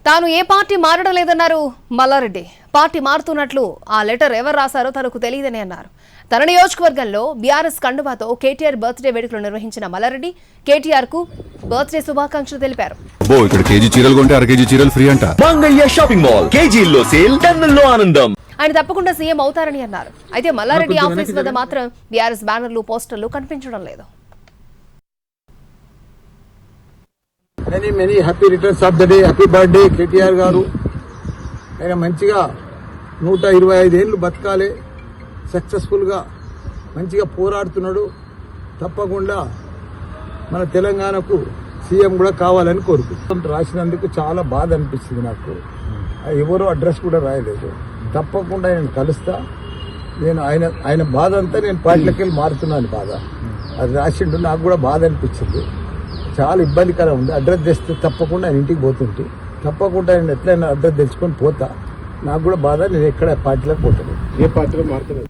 తాను ఏ పార్టీ మారడం లేదన్నారు మల్లారెడ్డి. పార్టీ మారుతున్నట్లు ఆ లెటర్ ఎవరు రాశారో తనకు తెలియదని అన్నారు. తన నియోజకవర్గంలో బీఆర్ఎస్ కండువాతో కేటీఆర్ బర్త్డే వేడుకలు నిర్వహించిన మల్లారెడ్డి కేటీఆర్ కు బర్త్డే శుభాకాంక్షలు తెలిపారు. ఇక్కడ కేజీ చీరలు కొంటే అర కేజీ చీరలు ఫ్రీ అంట. మంగళ్య షాపింగ్ మాల్, కేజీల్లో సేల్, టన్నుల్లో ఆనందం. ఆయన తప్పకుండా సీఎం అవుతారని అన్నారు. అయితే మల్లారెడ్డి ఆఫీస్ వద్ద మాత్రం బీఆర్ఎస్ బ్యానర్లు, పోస్టర్లు కనిపించడం లేదు. Many happy returns of the day. Happy birthday KTR గారు. ఆయన మంచిగా 125 ఏళ్ళు బతకాలి, సక్సెస్ఫుల్గా మంచిగా పోరాడుతున్నాడు. తప్పకుండా మన తెలంగాణకు సీఎం కూడా కావాలని కోరుకుంటున్నాం. రాసినందుకు చాలా బాధ అనిపిస్తుంది నాకు. ఎవరో అడ్రస్ కూడా రాయలేదు. తప్పకుండా నేను కలుస్తా. నేను ఆయన బాధ అంతా నేను పార్టీలకి వెళ్ళి మారుతున్నాను బాధ. అది రాసిండు, నాకు కూడా బాధ అనిపించింది. చాలా ఇబ్బందికరం ఉంది. అడ్రస్ తెస్తే తప్పకుండా ఆయన ఇంటికి పోతుంటే తప్పకుండా నేను ఎట్లయినా అడ్రస్ తెచ్చుకొని పోతా. నాకు కూడా బాధ. నేను ఎక్కడ పార్టీలకు పోతాను. ఏ పార్టీలో మారుతున్నాను.